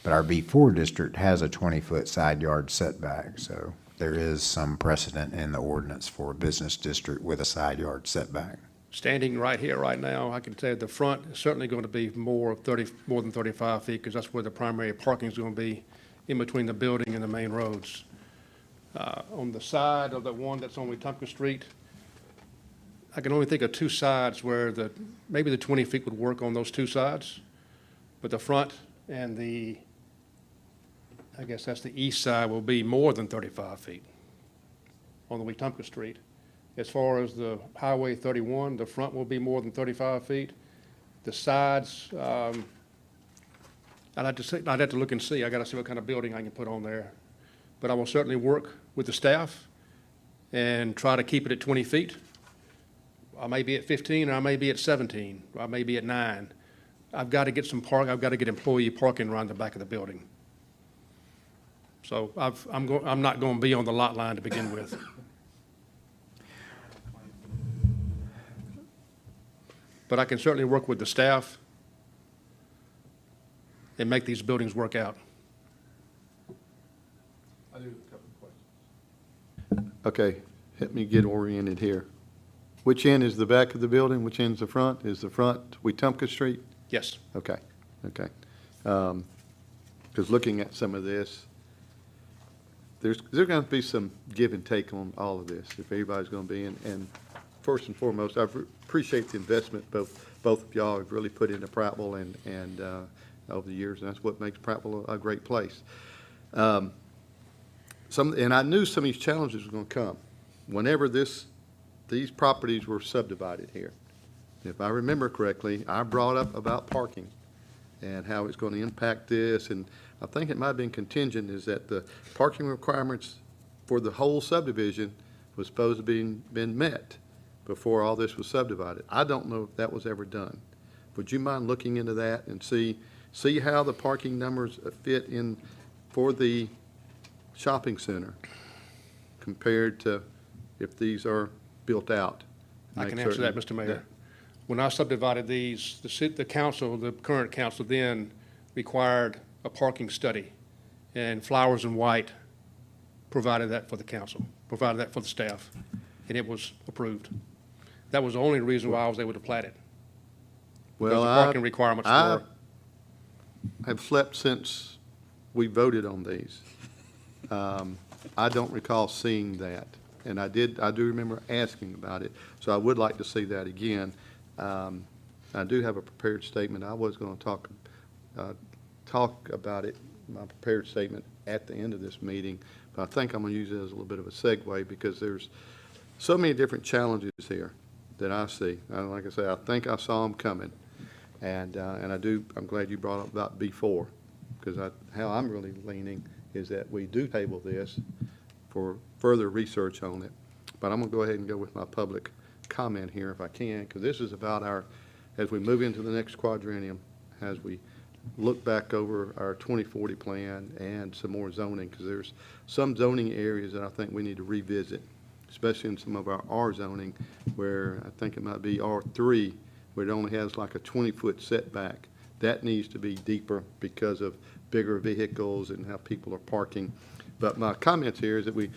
But our B4 district has a 20-foot side yard setback, so there is some precedent in the ordinance for a business district with a side yard setback. Standing right here, right now, I can tell you the front is certainly going to be more than 35 feet, because that's where the primary parking is going to be, in between the building and the main roads. On the side of the one that's on Wetumpka Street, I can only think of two sides where maybe the 20 feet would work on those two sides, but the front and I guess that's the east side, will be more than 35 feet on the Wetumpka Street. As far as the Highway 31, the front will be more than 35 feet. The sides, I'd have to look and see. I got to see what kind of building I can put on there. But I will certainly work with the staff and try to keep it at 20 feet. I may be at 15, or I may be at 17, or I may be at 9. I've got to get I've got to get employee parking around the back of the building. So I'm not going to be on the lot line to begin with. But I can certainly work with the staff and make these buildings work out. I do have a couple of questions. Okay, help me get oriented here. Which end is the back of the building? Which end's the front? Is the front Wetumpka Street? Yes. Okay, okay. Because looking at some of this, there's going to be some give and take on all of this, if everybody's going to be in. And first and foremost, I appreciate the investment both of y'all have really put into Prattville and over the years, and that's what makes Prattville a great place. And I knew some of these challenges were going to come whenever these properties were subdivided here. If I remember correctly, I brought up about parking and how it's going to impact this, and I think it might have been contingent is that the parking requirements for the whole subdivision was supposed to be been met before all this was subdivided. I don't know if that was ever done. Would you mind looking into that and see how the parking numbers fit in for the shopping center compared to if these are built out? I can answer that, Mr. Mayor. When I subdivided these, the current council then required a parking study, and Flowers and White provided that for the council, provided that for the staff, and it was approved. That was the only reason why I was able to plat it. Because Well, the parking requirements were. I have slept since we voted on these. I don't recall seeing that, and I do remember asking about it, so I would like to see that again. I do have a prepared statement. I was going to talk about it, my prepared statement, at the end of this meeting, but I think I'm going to use it as a little bit of a segue because there's so many different challenges here that I see. Like I say, I think I saw them coming, and I'm glad you brought up about B4, because how I'm really leaning is that we do table this for further research on it. But I'm going to go ahead and go with my public comment here if I can, because this is about as we move into the next quadrennium, as we look back over our 2040 plan and some more zoning, because there's some zoning areas that I think we need to revisit, especially in some of our R zoning, where I think it might be R3, where it only has like a 20-foot setback. That needs to be deeper because of bigger vehicles and how people are parking. But my comments here is that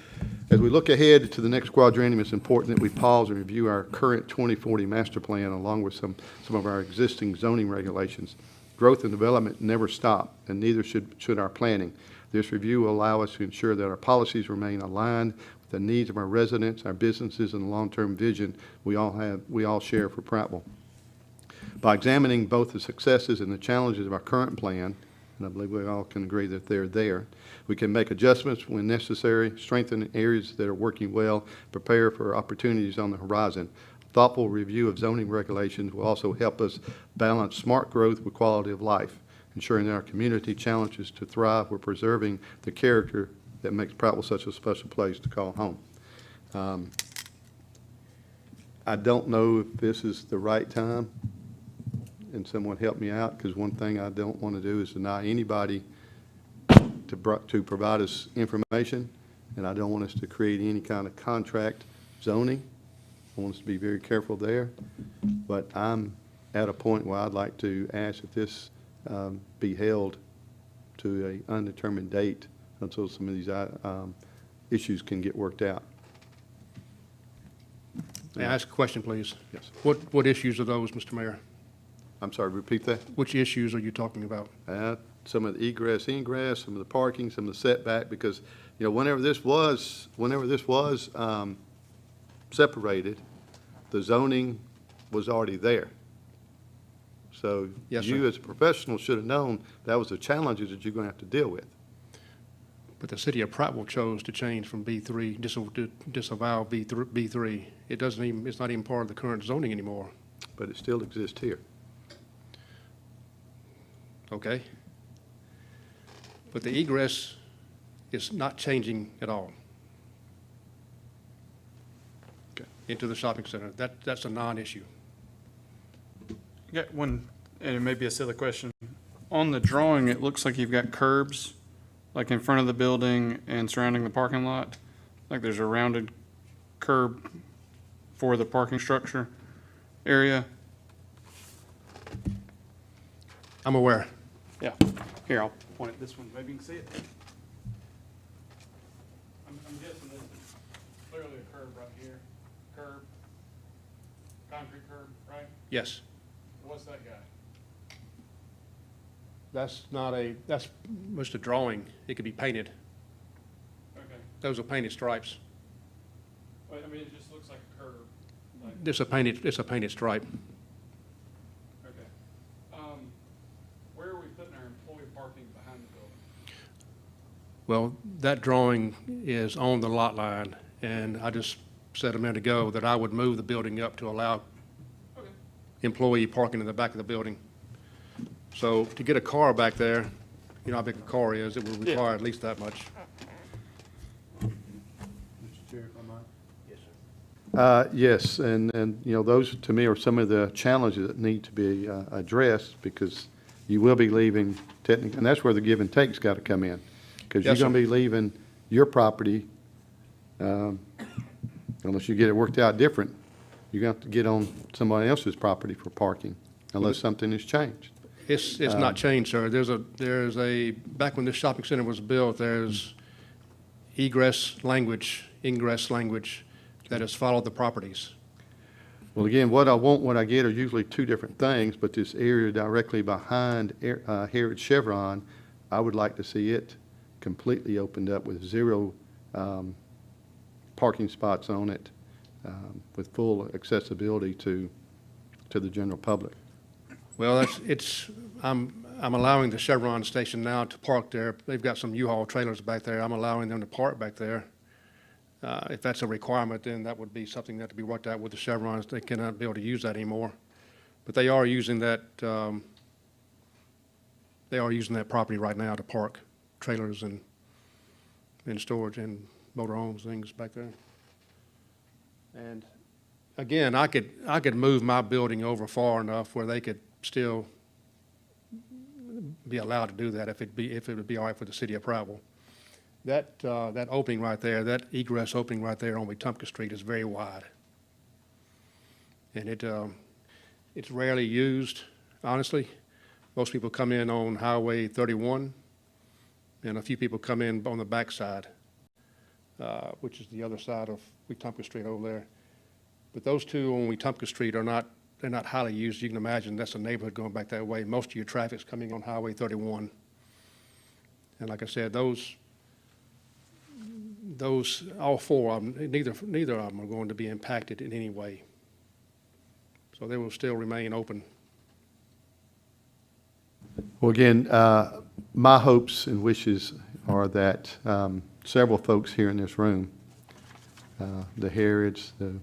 as we look ahead to the next quadrennium, it's important that we pause and review our current 2040 master plan along with some of our existing zoning regulations. Growth and development never stop, and neither should our planning. This review will allow us to ensure that our policies remain aligned with the needs of our residents, our businesses, and the long-term vision we all share for Prattville. By examining both the successes and the challenges of our current plan, and I believe we all can agree that they're there, we can make adjustments when necessary, strengthen areas that are working well, prepare for opportunities on the horizon. Thoughtful review of zoning regulations will also help us balance smart growth with quality of life, ensuring that our community challenges to thrive while preserving the character that makes Prattville such a special place to call home. I don't know if this is the right time, and someone help me out, because one thing I don't want to do is deny anybody to provide us information, and I don't want us to create any kind of contract zoning. I want us to be very careful there, but I'm at a point where I'd like to ask if this be held to an undetermined date until some of these issues can get worked out. May I ask a question, please? Yes. What issues are those, Mr. Mayor? I'm sorry, repeat that? Which issues are you talking about? Some of the egress, ingress, some of the parking, some of the setback, because, you know, whenever this was separated, the zoning was already there. So Yes, you sir. as a professional should have known that was the challenges that you're going to have to deal with. But the city of Prattville chose to change from B3, disavow B3. It's not even part of the current zoning anymore, But it still exists here. okay? But the egress is not changing at all. Okay. Into the shopping center. That's a non-issue. Got one, and it may be a silly question. On the drawing, it looks like you've got curbs, like in front of the building and surrounding the parking lot. Like there's a rounded curb for the parking structure area. I'm aware. Yeah. Here, I'll point it this one. Maybe you can see it. I'm guessing this is clearly a curb right here. Curb. Concrete curb, right? Yes. What's that guy? That's just a drawing. It could be painted. Okay. Those are painted stripes. Well, I mean, it just looks like a curb. Like, It's a painted stripe. okay. Where are we putting our employee parking behind the building? Well, that drawing is on the lot line, and I just said a minute ago that I would move the building up to allow Okay. employee parking in the back of the building. So to get a car back there, you know how big a car is, it would require at least that much. Mr. Chair, if I might? Yes, sir. Yes, and, you know, those to me are some of the challenges that need to be addressed, because you will be leaving technically, and that's where the give and take's got to come in. Because you're Yes, going to sir. be leaving your property, unless you get it worked out different, you're going to have to get on somebody else's property for parking, unless something has changed. It's not changed, sir. There's a, back when this shopping center was built, there's ingress language that has followed the properties. Well, again, what I get are usually two different things, but this area directly behind Harrod Chevron, I would like to see it completely opened up with zero parking spots on it, with full accessibility to the general public. Well, I'm allowing the Chevron station now to park there. They've got some U-Haul trailers back there. I'm allowing them to park back there. If that's a requirement, then that would be something that to be worked out with the Chevrons. They cannot be able to use that anymore. But they are using that, property right now to park trailers and storage and motor homes, things back there. And again, I could move my building over far enough where they could still be allowed to do that if it would be all right for the city of Prattville. That opening right there, that egress opening right there on Wetumpka Street is very wide. And it's rarely used, honestly. Most people come in on Highway 31, and a few people come in on the backside, which is the other side of Wetumpka Street over there. But those two on Wetumpka Street they're not highly used. You can imagine that's a neighborhood going back that way. Most of your traffic's coming on Highway 31. And like I said, those all four of them, neither of them are going to be impacted in any way. So they will still remain open. Well, again, my hopes and wishes are that several folks here in this room, the Harrods, the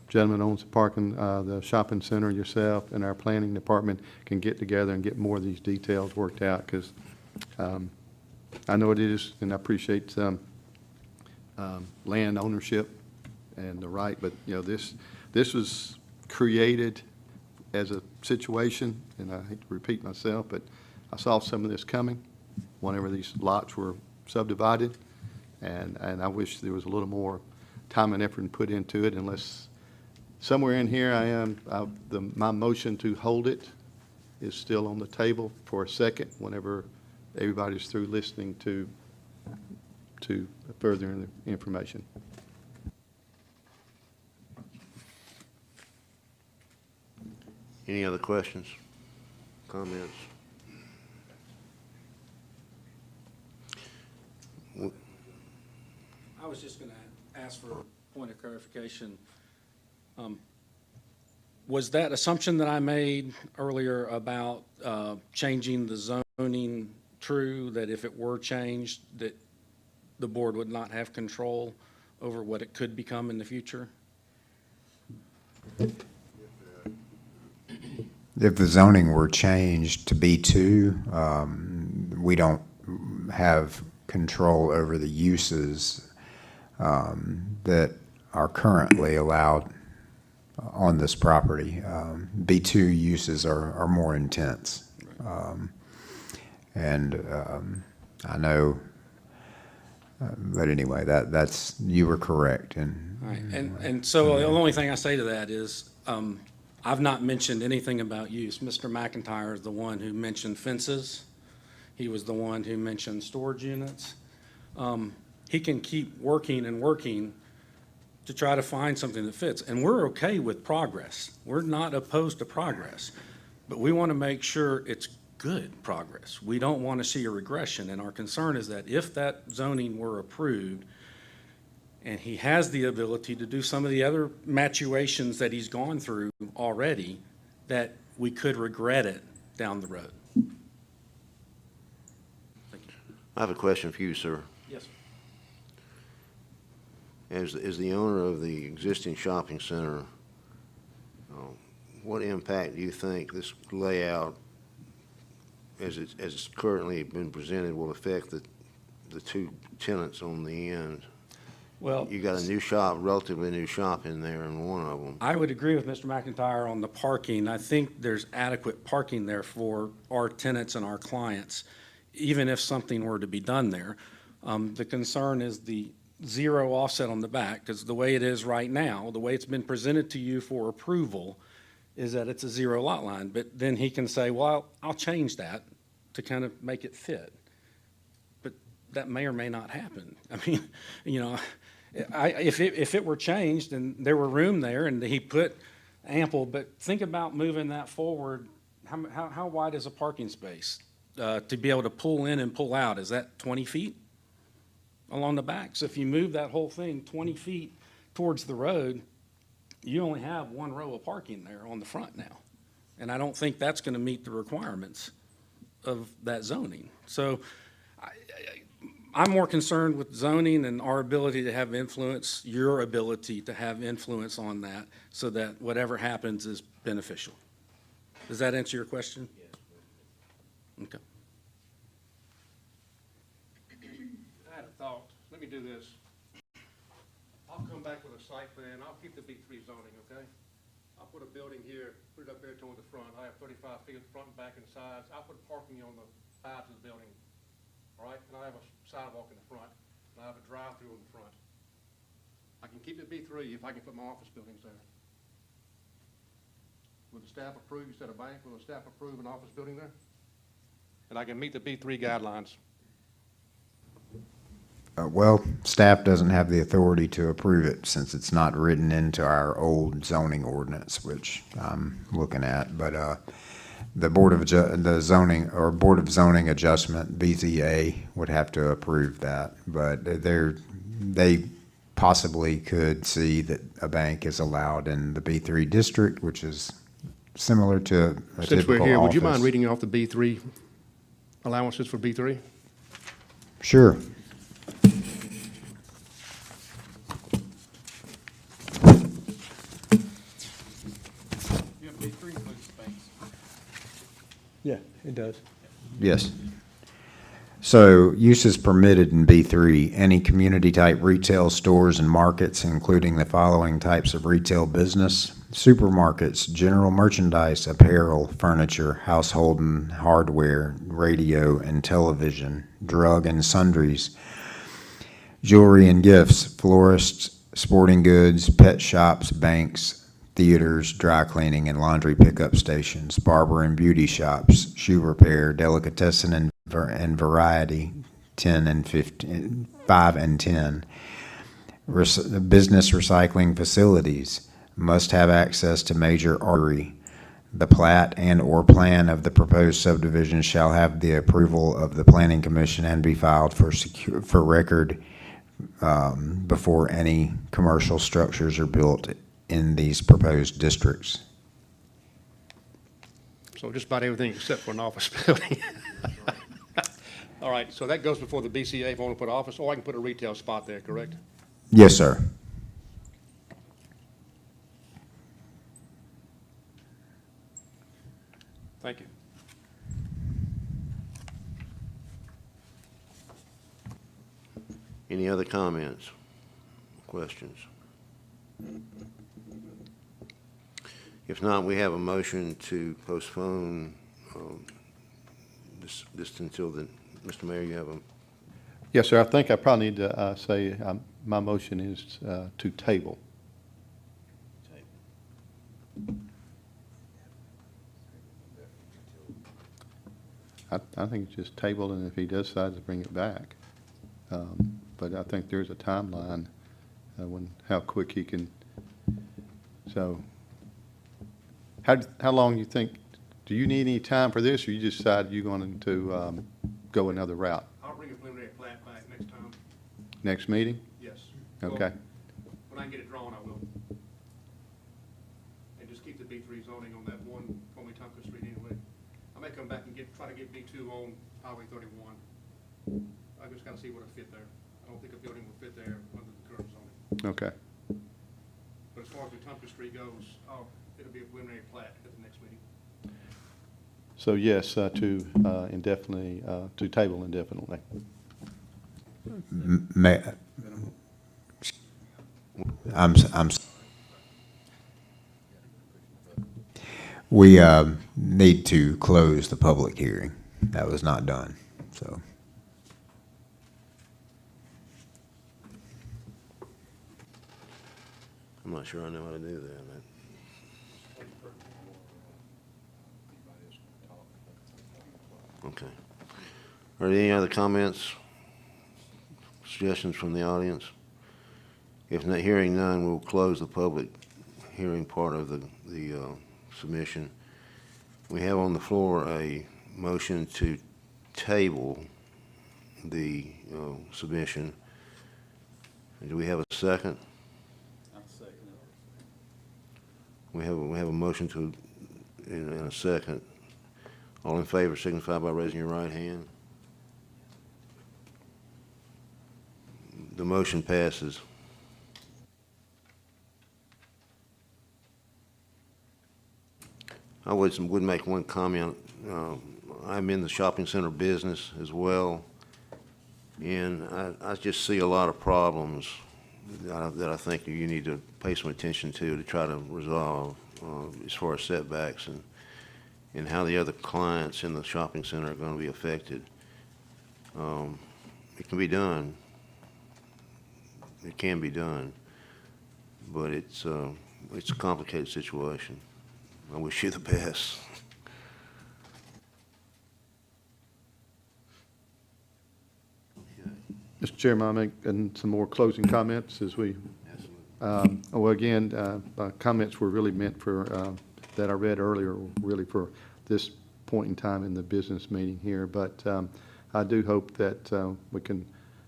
gentleman owns the parking, the shopping center, yourself, and our planning department can get together and get more of these details worked out, because I know it is, and I appreciate land ownership and the right, but, you know, this was created as a situation, and I hate to repeat myself, but I saw some of this coming whenever these lots were subdivided, and I wish there was a little more time and effort put into it, unless somewhere in here my motion to hold it is still on the table for a second whenever everybody's through listening to further information. Any other questions, comments? I was just going to ask for a point of clarification. Was that assumption that I made earlier about changing the zoning true, that if it were changed, that the board would not have control over what it could become in the future? If the zoning were changed to B2, we don't have control over the uses that are currently allowed on this property. B2 uses are more intense. I know, but anyway, that's you were correct. And, all right. And so the only thing I say to that is, I've not mentioned anything about use. Mr. McIntyre is the one who mentioned fences. He was the one who mentioned storage units. He can keep working and working to try to find something that fits. And we're okay with progress. We're not opposed to progress, but we want to make sure it's good progress. We don't want to see a regression. And our concern is that if that zoning were approved, and he has the ability to do some of the other maturations that he's gone through already, that we could regret it down the road. Thank you. I have a question for you, sir. Yes, sir. As the owner of the existing shopping center, what impact do you think this layout, as it's currently been presented, will affect the two tenants on the end? Well, You got a new shop, relatively new shop in there in one of them. I would agree with Mr. McIntyre on the parking. I think there's adequate parking there for our tenants and our clients, even if something were to be done there. The concern is the zero offset on the back, because the way it is right now, the way it's been presented to you for approval, is that it's a zero lot line. But then he can say, well, I'll change that to kind of make it fit. But that may or may not happen. I mean, you know, if it were changed and there were room there and he put ample, but think about moving that forward. How wide is a parking space? to be able to pull in and pull out, is that 20 feet along the back? So if you move that whole thing 20 feet towards the road, you only have one row of parking there on the front now. And I don't think that's going to meet the requirements of that zoning. So I'm more concerned with zoning and our ability to have influence, your ability to have influence on that, so that whatever happens is beneficial. Does that answer your question? Yes. Okay. I had a thought. Let me do this. I'll come back with a site plan. I'll keep the B3 zoning, okay? I'll put a building here, put it up there toward the front. I have 35 feet at the front and back and sides. I'll put parking on the sides of the building, all right? And I have a sidewalk in the front, and I have a drive-through in the front. I can keep it B3 if I can put my office buildings there. Will the staff approve, you said a bank, will the staff approve an office building there? And I can meet the B3 guidelines. Well, staff doesn't have the authority to approve it since it's not written into our old zoning ordinance, which I'm looking at. But the Board of Zoning Adjustment, BZA, would have to approve that. But they possibly could see that a bank is allowed in the B3 district, which is similar to a Since we're typical here, would you office. mind reading off the B3 allowances for B3? Sure. Yeah, it does. Yes. So uses permitted in B3, any community-type retail stores and markets, including the following types of retail business: supermarkets, general merchandise, apparel, furniture, household and hardware, radio and television, drug and sundries, jewelry and gifts, florists, sporting goods, pet shops, banks, theaters, dry cleaning and laundry pickup stations, barber and beauty shops, shoe repair, delicatessen and variety, 10 and 15, 5 and 10. Business recycling facilities must have access to major artery. The plat and/or plan of the proposed subdivision shall have the approval of the Planning Commission and be filed for record before any commercial structures are built in these proposed districts. So just about everything except for an office building. All right, so that goes before the BCA if I want to put office, or I can put a retail spot there, correct? Yes, sir. Thank you. Any other comments, questions? If not, we have a motion to postpone this until the, Mr. Mayor, you have a, Yes, sir. I think I probably need to say my motion is to table. I think it's just table, and if he does decide to bring it back. But I think there's a timeline how quick he can. So how long you think, do you need any time for this, or you just decide you're going to go another route? I'll bring a preliminary plat back next time. Next meeting? Yes. Okay. When I get it drawn, I will. And just keep the B3 zoning on that one Comey-Tonka Street anyway. I may come back and try to get B2 on Highway 31. I just gotta see what will fit there. I don't think a building will fit there under the current zoning. Okay. But as far as the Tonka Street goes, it'll be a preliminary plat at the next meeting. So yes, to indefinitely, to table indefinitely. We need to close the public hearing. That was not done, so. I'm not sure I know how to do that. Okay. Are there any other comments, suggestions from the audience? If not, hearing none, we'll close the public hearing part of the submission. We have on the floor a motion to table the submission. Do we have a second? We have a motion to, in a second. All in favor signify by raising your right hand. The motion passes. I would make one comment. I'm in the shopping center business as well, and I just see a lot of problems that I think you need to pay some attention to try to resolve as far as setbacks and how the other clients in the shopping center are going to be affected. It can be done. It can be done, but it's a complicated situation. I wish you the best. Mr. Chairman, I'll make some more closing comments as we, well, again, comments were really meant for, that I read earlier, really for this point in time in the business meeting here. But I do hope that we can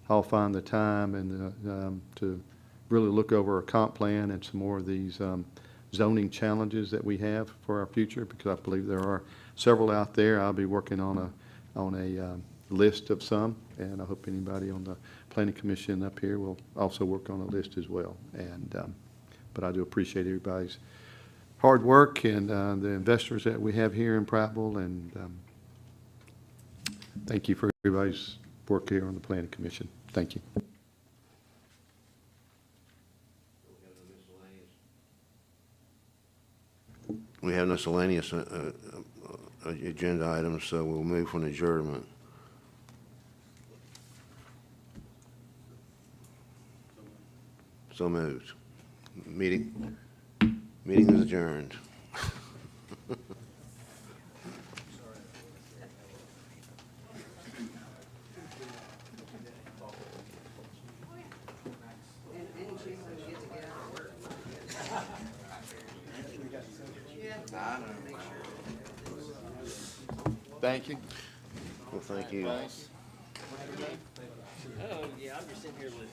all find the time and to really look over a comp plan and some more of these zoning challenges that we have for our future, because I believe there are several out there. I'll be working on a list of some, and I hope anybody on the Planning Commission up here will also work on a list as well. And but I do appreciate everybody's hard work and the investors that we have here in Prattville, and thank you for everybody's work here on the Planning Commission. Thank you. We have miscellaneous agenda items, so we'll move from adjournment. So moved. Meeting is adjourned. Thank you. Well, thank you. Oh, yeah, I'm just sitting here with